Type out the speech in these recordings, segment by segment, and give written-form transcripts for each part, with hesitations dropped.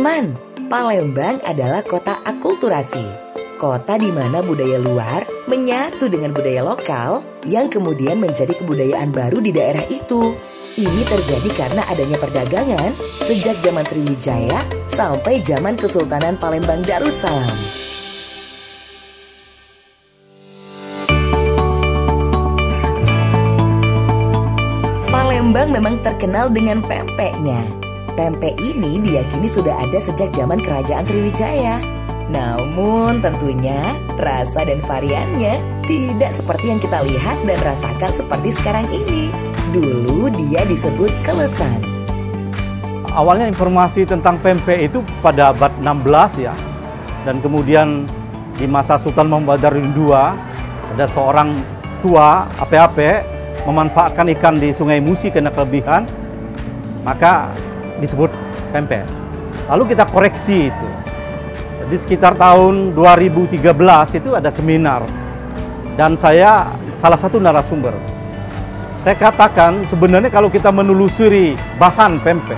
Teman, Palembang adalah kota akulturasi. Kota di mana budaya luar menyatu dengan budaya lokal yang kemudian menjadi kebudayaan baru di daerah itu. Ini terjadi karena adanya perdagangan sejak zaman Sriwijaya sampai zaman Kesultanan Palembang Darussalam. Palembang memang terkenal dengan pempeknya. Pempek ini diyakini sudah ada sejak zaman Kerajaan Sriwijaya. Namun tentunya rasa dan variannya tidak seperti yang kita lihat dan rasakan seperti sekarang ini. Dulu dia disebut kelesan. Awalnya informasi tentang pempek itu pada abad 16 ya. Dan kemudian di masa Sultan Muhammad Badarudin II ada seorang tua ape-ape memanfaatkan ikan di Sungai Musi karena kelebihan, maka disebut pempek. Lalu kita koreksi itu. Jadi sekitar tahun 2013 itu ada seminar dan saya salah satu narasumber. Saya katakan sebenarnya kalau kita menelusuri bahan pempek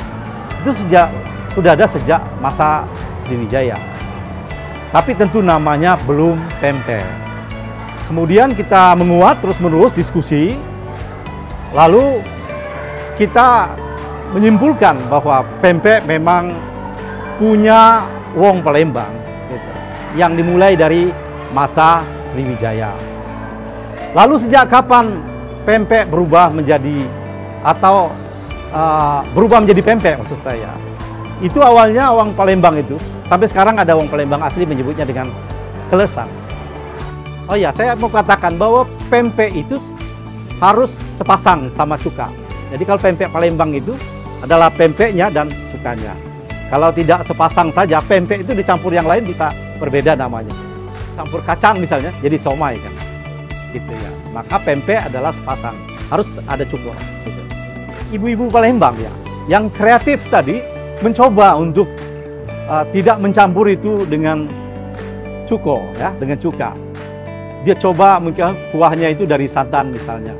itu sudah ada sejak masa Sriwijaya. Tapi tentu namanya belum pempek. Kemudian kita menguat terus-menerus diskusi. Lalu kita menyimpulkan bahwa pempek memang punya wong Palembang gitu, yang dimulai dari masa Sriwijaya. Lalu sejak kapan pempek berubah menjadi berubah menjadi pempek maksud saya? Itu awalnya wong Palembang itu, sampai sekarang ada wong Palembang asli menyebutnya dengan kelesan. Oh ya, saya mau katakan bahwa pempek itu harus sepasang sama cuka. Jadi kalau pempek Palembang itu adalah pempeknya dan cukanya. Kalau tidak sepasang saja, pempek itu dicampur yang lain bisa berbeda namanya. Campur kacang misalnya, jadi somai kan. Gitu ya. Maka pempek adalah sepasang, harus ada cuko. Ibu-ibu Palembang ya, yang kreatif tadi mencoba untuk tidak mencampur itu dengan cuko ya, dengan cuka. Dia coba mungkin kuahnya itu dari santan misalnya.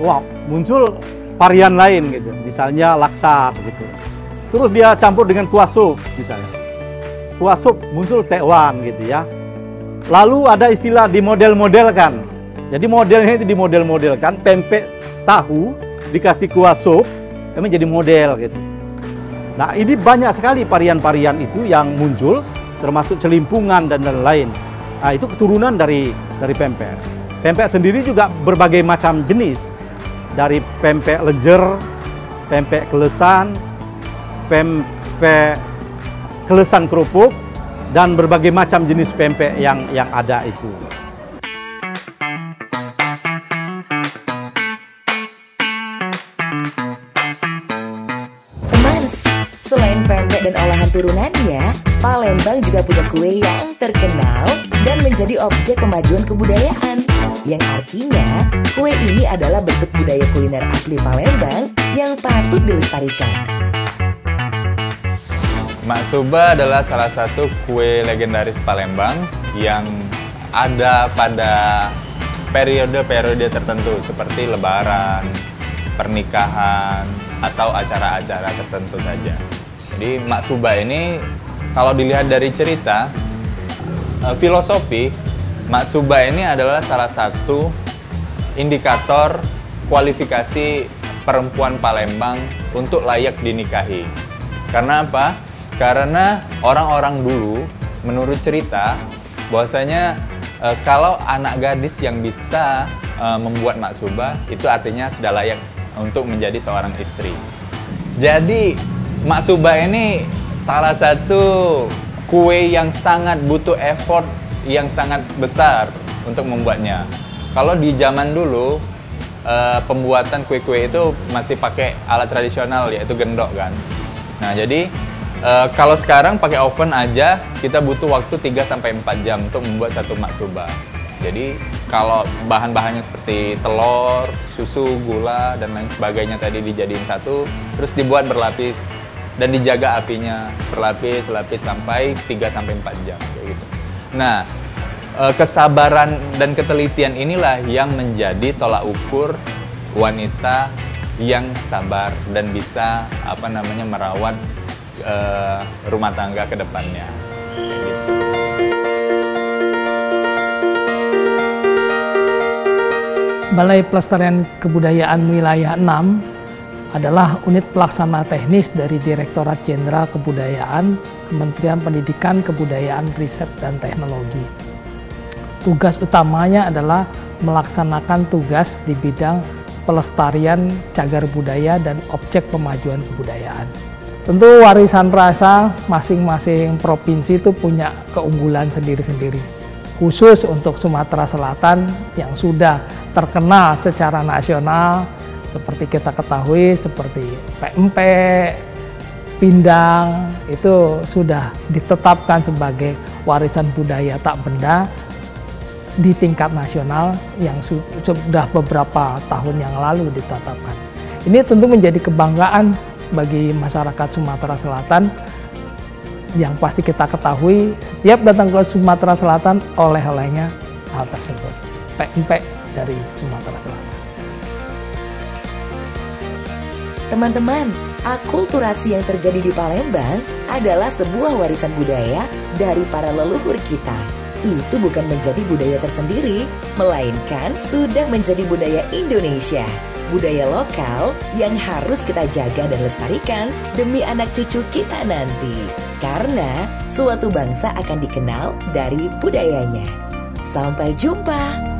Wow, muncul varian lain gitu, misalnya laksa gitu. Terus dia campur dengan kuah sup misalnya. Kuah sup muncul tekwan gitu ya. Lalu ada istilah dimodel-modelkan. Jadi modelnya itu dimodel-modelkan, pempek tahu dikasih kuah sup, menjadi model gitu. Nah, ini banyak sekali varian-varian itu yang muncul, termasuk celimpungan dan lain-lain. Nah, itu keturunan dari pempek. Pempek sendiri juga berbagai macam jenis. Dari pempek lenjer, pempek kelesan, pempek kelesan kerupuk, dan berbagai macam jenis pempek yang ada itu. Teman, selain pempek dan olahan turunannya, Palembang juga punya kue yang terkenal dan menjadi objek pemajuan kebudayaan. Yang artinya, kue ini adalah bentuk budaya kuliner asli Palembang yang patut dilestarikan. Mak Suba adalah salah satu kue legendaris Palembang yang ada pada periode-periode tertentu seperti lebaran, pernikahan, atau acara-acara tertentu saja. Jadi Mak Suba ini kalau dilihat dari cerita, filosofi, Mak Suba ini adalah salah satu indikator kualifikasi perempuan Palembang untuk layak dinikahi. Karena apa? Karena orang-orang dulu menurut cerita bahwasanya kalau anak gadis yang bisa membuat Mak Suba itu artinya sudah layak untuk menjadi seorang istri. Jadi Mak Suba ini salah satu kue yang sangat butuh effort yang sangat besar untuk membuatnya. Kalau di zaman dulu pembuatan kue-kue itu masih pakai alat tradisional yaitu gendok kan. Nah, jadi kalau sekarang pakai oven aja kita butuh waktu 3-4 jam untuk membuat satu Mak Suba. Jadi kalau bahan-bahannya seperti telur, susu, gula dan lain sebagainya tadi dijadiin satu, terus dibuat berlapis dan dijaga apinya berlapis-lapis sampai 3-4 jam kayak gitu. Nah, kesabaran dan ketelitian inilah yang menjadi tolak ukur wanita yang sabar dan bisa merawat rumah tangga ke depannya. Kayak gitu. Balai Pelestarian Kebudayaan Wilayah 6 adalah unit pelaksana teknis dari Direktorat Jenderal Kebudayaan, Kementerian Pendidikan, Kebudayaan, Riset, dan Teknologi. Tugas utamanya adalah melaksanakan tugas di bidang pelestarian cagar budaya dan objek pemajuan kebudayaan. Tentu warisan rasa masing-masing provinsi itu punya keunggulan sendiri-sendiri. Khusus untuk Sumatera Selatan yang sudah terkenal secara nasional, seperti kita ketahui, seperti pempek, pindang, itu sudah ditetapkan sebagai warisan budaya tak benda di tingkat nasional yang sudah beberapa tahun yang lalu ditetapkan. Ini tentu menjadi kebanggaan bagi masyarakat Sumatera Selatan yang pasti kita ketahui setiap datang ke Sumatera Selatan oleh-olehnya hal tersebut, pempek dari Sumatera Selatan. Teman-teman, akulturasi yang terjadi di Palembang adalah sebuah warisan budaya dari para leluhur kita. Itu bukan menjadi budaya tersendiri, melainkan sudah menjadi budaya Indonesia. Budaya lokal yang harus kita jaga dan lestarikan demi anak cucu kita nanti. Karena suatu bangsa akan dikenal dari budayanya. Sampai jumpa.